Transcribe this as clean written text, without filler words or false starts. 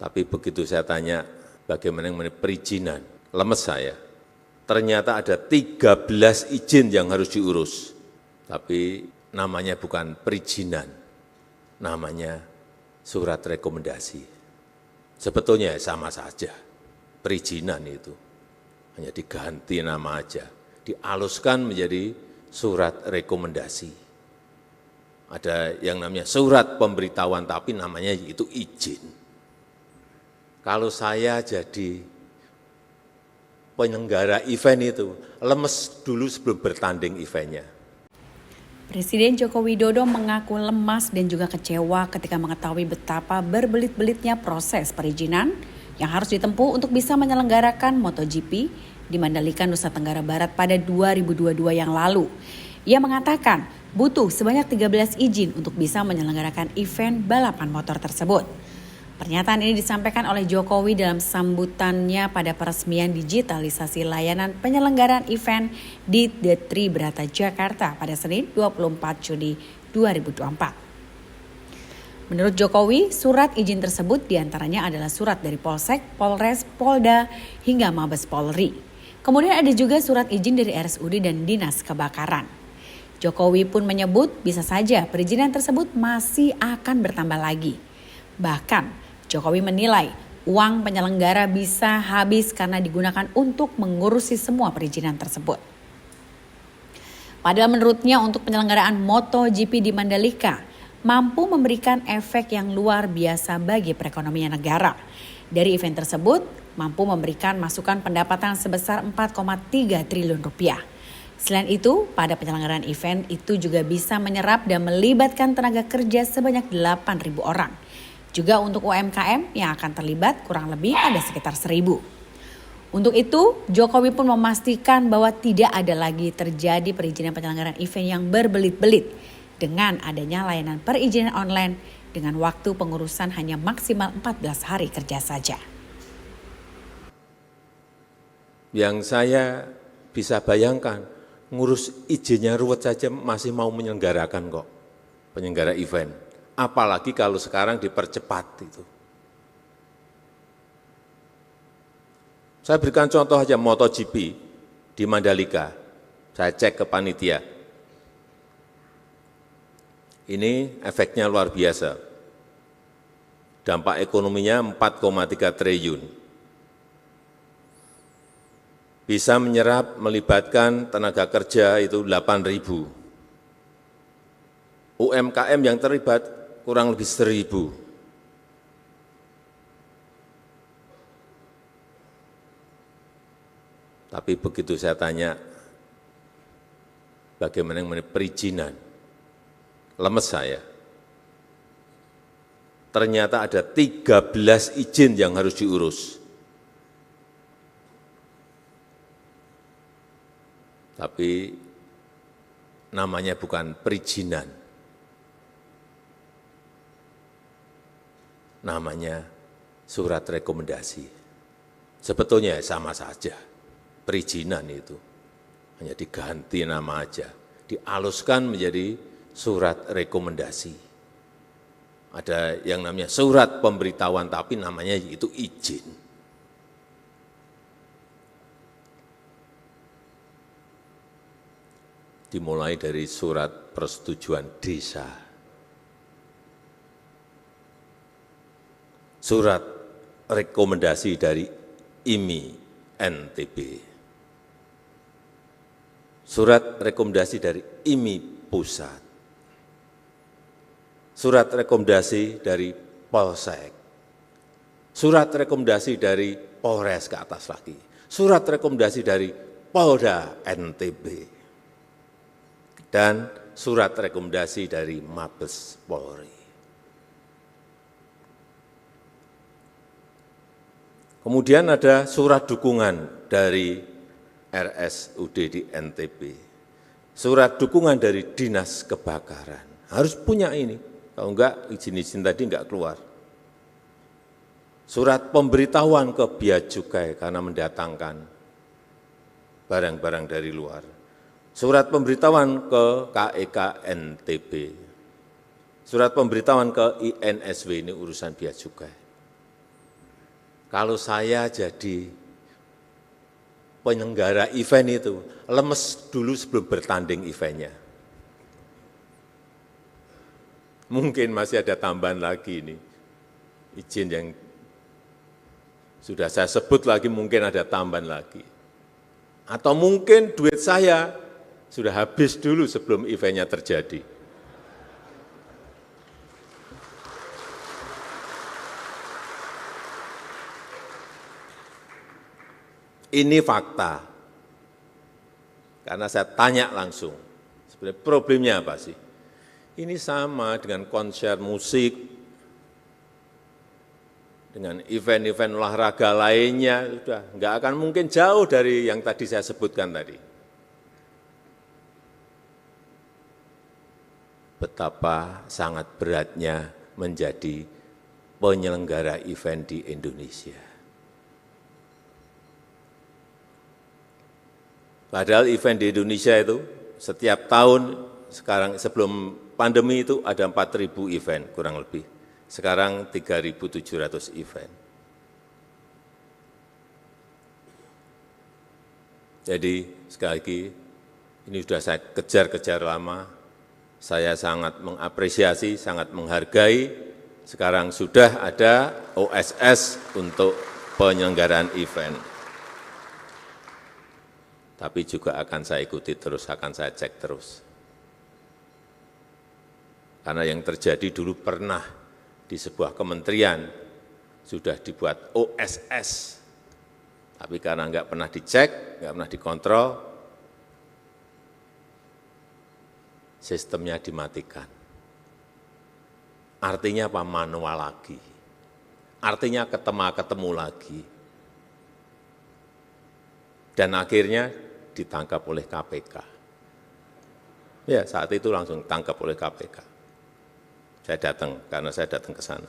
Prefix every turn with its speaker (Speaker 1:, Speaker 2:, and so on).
Speaker 1: Tapi begitu saya tanya bagaimana mengenai perizinan, lemes saya. Ternyata ada 13 izin yang harus diurus. Tapi namanya bukan perizinan, namanya surat rekomendasi. Sebetulnya sama saja, perizinan itu. Hanya diganti nama aja, dialuskan menjadi surat rekomendasi. Ada yang namanya surat pemberitahuan, tapi namanya itu izin. Kalau saya jadi penyelenggara event itu, lemes dulu sebelum bertanding eventnya.
Speaker 2: Presiden Joko Widodo mengaku lemas dan juga kecewa ketika mengetahui betapa berbelit-belitnya proses perizinan yang harus ditempuh untuk bisa menyelenggarakan MotoGP di Mandalika, Nusa Tenggara Barat pada 2022 yang lalu. Ia mengatakan butuh sebanyak 13 izin untuk bisa menyelenggarakan event balapan motor tersebut. Pernyataan ini disampaikan oleh Jokowi dalam sambutannya pada peresmian digitalisasi layanan penyelenggaraan event di The Tribrata Jakarta pada Senin 24 Juni 2024. Menurut Jokowi, surat izin tersebut diantaranya adalah surat dari Polsek, Polres, Polda, hingga Mabes Polri. Kemudian ada juga surat izin dari RSUD dan Dinas Kebakaran. Jokowi pun menyebut bisa saja perizinan tersebut masih akan bertambah lagi. Bahkan Jokowi menilai uang penyelenggara bisa habis karena digunakan untuk mengurusi semua perizinan tersebut. Padahal menurutnya untuk penyelenggaraan MotoGP di Mandalika mampu memberikan efek yang luar biasa bagi perekonomian negara. Dari event tersebut mampu memberikan masukan pendapatan sebesar 4,3 triliun rupiah. Selain itu, pada penyelenggaraan event itu juga bisa menyerap dan melibatkan tenaga kerja sebanyak 8.000 orang. Juga untuk UMKM yang akan terlibat kurang lebih ada sekitar 1.000. Untuk itu, Jokowi pun memastikan bahwa tidak ada lagi terjadi perizinan penyelenggaraan event yang berbelit-belit dengan adanya layanan perizinan online dengan waktu pengurusan hanya maksimal 14 hari kerja saja.
Speaker 1: Yang saya bisa bayangkan, ngurus izinnya ruwet saja masih mau menyelenggarakan kok, penyelenggara event. Apalagi kalau sekarang dipercepat itu. Saya berikan contoh aja MotoGP di Mandalika. Saya cek ke panitia. Ini efeknya luar biasa. Dampak ekonominya 4,3 triliun. Bisa menyerap, melibatkan tenaga kerja itu 8.000. UMKM yang terlibat kurang lebih 1.000. Tapi begitu saya tanya bagaimana mengenai perizinan, lemes saya. Ternyata ada 13 izin yang harus diurus. Tapi namanya bukan perizinan. Namanya surat rekomendasi. Sebetulnya sama saja, perizinan itu. Hanya diganti nama aja, dialuskan menjadi surat rekomendasi. Ada yang namanya surat pemberitahuan, tapi namanya itu izin. Dimulai dari surat persetujuan desa, surat rekomendasi dari IMI NTB, surat rekomendasi dari IMI Pusat, surat rekomendasi dari Polsek, surat rekomendasi dari Polres ke atas lagi, surat rekomendasi dari Polda NTB, dan surat rekomendasi dari Mabes Polri. Kemudian ada surat dukungan dari RSUD di NTB, surat dukungan dari Dinas Kebakaran. Harus punya ini, kalau enggak izin-izin tadi enggak keluar. Surat pemberitahuan ke Bea Cukai karena mendatangkan barang-barang dari luar. Surat pemberitahuan ke KEK NTB. Surat pemberitahuan ke INSW, ini urusan Bea Cukai. Kalau saya jadi penyelenggara event itu, lemes dulu sebelum bertanding eventnya. Mungkin masih ada tambahan lagi ini, izin yang sudah saya sebut lagi mungkin ada tambahan lagi. Atau mungkin duit saya sudah habis dulu sebelum eventnya terjadi. Ini fakta. Karena saya tanya langsung, sebenarnya problemnya apa sih? Ini sama dengan konser musik, dengan event-event olahraga lainnya, sudah nggak akan mungkin jauh dari yang tadi saya sebutkan tadi. Betapa sangat beratnya menjadi penyelenggara event di Indonesia. Padahal event di Indonesia itu setiap tahun, sekarang sebelum pandemi itu ada 4.000 event kurang lebih. Sekarang 3.700 event. Jadi sekali lagi, ini sudah saya kejar-kejar lama, saya sangat mengapresiasi, sangat menghargai, sekarang sudah ada OSS untuk penyelenggaraan event. Tapi juga akan saya ikuti terus, akan saya cek terus. Karena yang terjadi dulu pernah di sebuah kementerian sudah dibuat OSS, tapi karena nggak pernah dicek, nggak pernah dikontrol, sistemnya dimatikan. Artinya apa? Manual lagi. Artinya ketemu lagi. Dan akhirnya ditangkap oleh KPK. Ya, saat itu langsung ditangkap oleh KPK. Saya datang, karena saya datang ke sana.